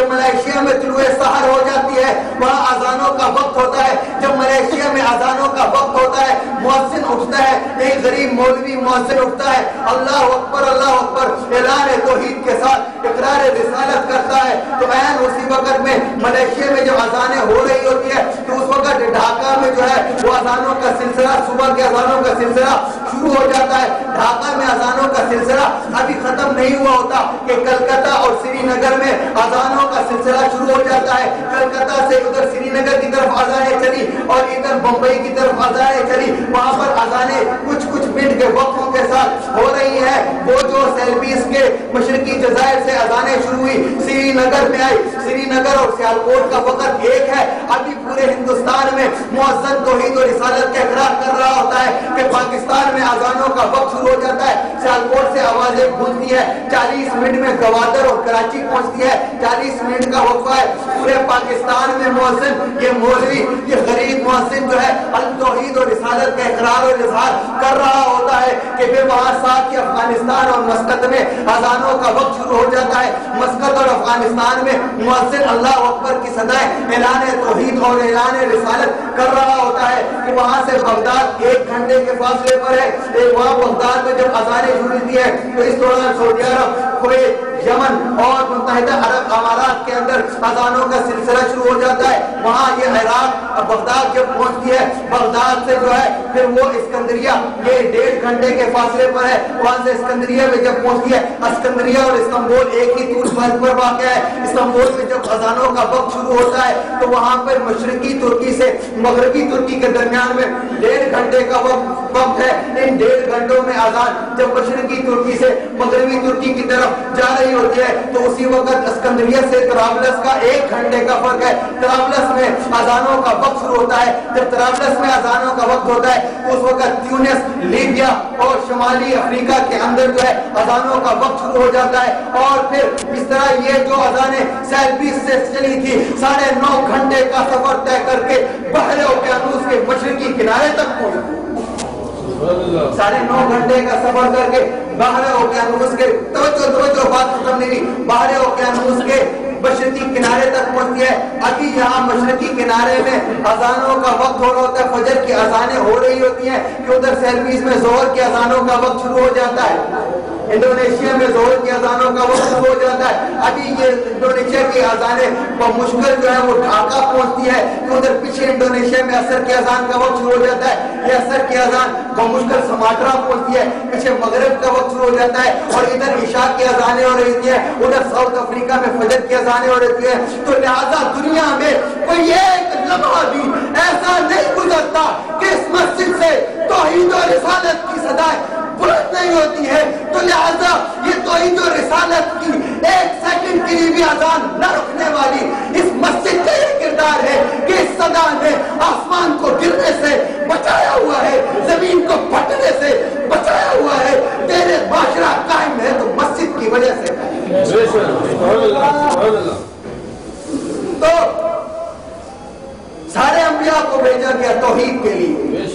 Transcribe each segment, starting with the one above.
کہ ملیشیا میں طلوع سحر ہو جاتی ہے، وہاں اذانوں کا وقت ہوتا ہے. جب ملیشیا میں اذانوں کا وقت ہوتا ہے، مؤذن اٹھتا ہے، ایک غریب مولوی مؤذن اٹھتا ہے، اللہ اکبر اللہ اکبر اعلان توحید کے ساتھ اقرار رسالت کرتا ہے. تو عین اسی وقت میں ملیشیا میں جب اذانیں ہو رہی ہوتی ہے تو اس وقت ڈھاکہ میں جو ہے وہ اذانوں کا سلسلہ، صبح کے اذانوں کا سلسلہ شروع ہو جاتا ہے. ڈھاکہ میں اذانوں کا سلسلہ ابھی ختم نہیں ہوا ہوتا کہ کلکتہ اور سری نگر میں اذانوں کا سلسلہ شروع ہو جاتا ہے. کلکتہ سے ادھر سری نگر کی طرف اذانیں چلی اور ادھر بمبئی کی طرف اذانیں چلی. وہاں پر اذانیں کچھ منٹ کے وقفوں کے ساتھ ہو رہی ہے. وہ جو سیلبیس کے مشرقی جزائر سے اذانیں شروع ہوئی سری نگر میں آئی. سری نگر اور سیالکوٹ کا وقت ایک ہے. ابھی پورے ہندوستان میں مؤذن توحید و رسالت کا اقرار کر رہا ہوتا ہے کہ پاکستان میں اذانوں کا وقت شروع ہو جاتا ہے. سیالکوٹ سے آوازیں گونجتی ہے، 40 منٹ میں گوادر اور کراچی پہنچتی ہے. 40 منٹ کا وقفہ ہے. پورے پاکستان میں مؤذن، یہ مولوی، یہ غریب مؤذن جو ہے التوحید و رسالت کا اقرار اور اظہار کر رہا ہوتا ہے کہ پھر وہاں ساتھ ہی افغانستان اور مسقط میں اذانوں کا وقت شروع ہو جاتا ہے. مسقط اور افغانستان میں مؤذن اللہ اکبر کی صدائیں اعلان توحید اور اعلان رسالت کر رہا ہوتا ہے کہ وہاں سے بغداد 1 گھنٹے کے فاصلے پر ہے. وہاں بغداد میں جب اذانیں شروع ہوتی ہے تو اس دوران سعودی عرب، کویت، یمن اور متحدہ عرب امارات کے اندر اذانوں کا سلسلہ شروع ہو جاتا ہے. وہاں یہ عراق بغداد جب پہنچتی ہے، بغداد سے جو ہے پھر وہ اسکندریہ، یہ 1.5 گھنٹے کے فاصلے پر ہے. وہاں سے اسکندریہ میں جب پہنچتی ہے، اسکندریہ اور استنبول ایک ہی طول پر واقع ہے. استنبول میں جب اذانوں کا وقت شروع ہوتا ہے تو وہاں پر مشرقی ترکی سے مغربی ترکی کے درمیان میں 1.5 گھنٹے کا وقت ہے. ان 1.5 گھنٹوں میں اذان جب مشرقی ترکی سے مغربی ترکی کی طرف جا رہی ہوتی ہے تو اسی وقت اسکندریہ سے طرابلس کا 1 گھنٹے کا فرق ہے. طرابلس میں اذانوں کا وقت شروع ہوتا ہے. جب طرابلس میں اذانوں کا وقت ہوتا ہے تو اس وقت تیونس، لیبیا اور شمالی افریقہ کے اندر جو ہے اذانوں کا وقت شروع ہو جاتا ہے. اور پھر اس طرح یہ جو اذانیں سیلبیس سے چلی تھی 9.5 گھنٹے کا سفر طے کر کے بحر اوقیانوس کے مشرقی کنارے تک پہنچی. 9.5 گھنٹے کا سفر کر کے بحر اوقیانوس کے توجہ بات ختم نہیں ہوئی، بحر اوقیانوس کے مشرقی کنارے تک پہنچتی ہے. ابھی یہاں مشرقی کنارے میں اذانوں کا وقت ہو رہا ہوتا ہے، فجر کی اذانیں ہو رہی ہوتی ہیں کہ ادھر سیلبیس میں ظہر کی اذانوں کا وقت شروع ہو جاتا ہے. انڈونیشیا میں ظہر کی اذانوں کا وقت شروع ہو جاتا ہے. ابھی یہ انڈونیشیا کی اذانیں بمشکل جو ہے وہ ڈھاکہ پہنچتی ہے کہ ادھر پیچھے انڈونیشیا میں عصر کی اذان کا وقت شروع ہو جاتا ہے. یہ عصر کی اذان بمشکل سماٹرا پہنچتی ہے، پیچھے مغرب کا وقت شروع ہو جاتا ہے. اور ادھر عشاء کی اذانیں ہو رہی ہیں، ادھر ساؤتھ افریقہ میں فجر کی اذانیں ہو رہی ہیں. تو لہذا دنیا میں کوئی ایک لمحہ بھی ایسا نہیں گزرتا کہ اس مسجد سے توحید و رسالت کی صدائیں بلند نہیں ہوتی ہے. تو لہذا یہ توحید و رسالت کی 1 سیکنڈ کے لیے بھی اذان نہ رکھنے والی اس مسجد کا یہ کردار ہے کہ اس صدا نے آسمان کو گرنے سے بچایا ہوا ہے، زمین کو پھٹنے سے بچایا ہوا ہے. تیرے معاشرہ قائم ہے تو مسجد کی وجہ سے. تو سارے انبیاء کو بھیجا گیا توحید کے لیے،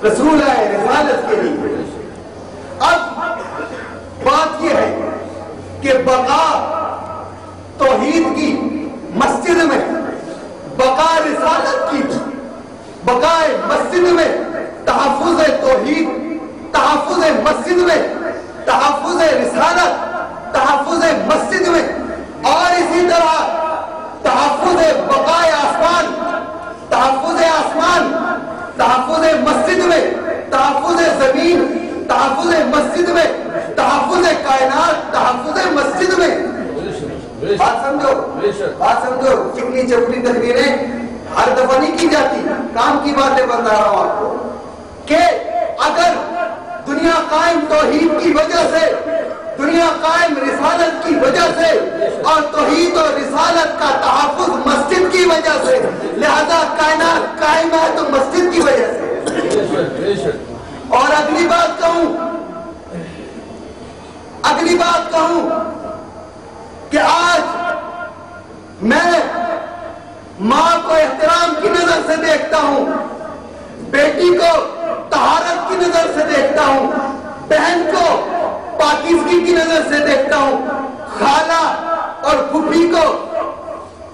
رسول ہے رسالت کے لیے. اب بات یہ ہے کہ بقا توحید کی مسجد میں، بقا رسالت کی، بقا مسجد میں، تحفظ توحید، تحفظ مسجد میں، تحفظ رسالت، تحفظ مسجد میں، اور اسی طرح تحفظ بقائے آسمان، تحفظ آسمان، تحفظ مسجد میں، تحفظ زمین، تحفظ مسجد میں، تحفظ کائنات، تحفظ مسجد میں. بات سمجھو چکنی چپڑی تقریریں ہر دفعہ نہیں کی جاتی، کام کی باتیں بتا رہا ہوں آپ کو کہ اگر دنیا قائم توحید کی وجہ سے، دنیا قائم رسالت کی وجہ سے، اور توحید اور رسالت کا تحفظ مسجد کی وجہ سے، لہذا کائنات قائم ہے تو مسجد کی وجہ سے. اور اگلی بات کہوں کہ آج میں ماں کو احترام کی نظر سے دیکھتا ہوں، بیٹی کو طہارت کی نظر سے دیکھتا ہوں، بہن کو پاکیزگی کی نظر سے دیکھتا ہوں، خالہ اور پھوپھی کو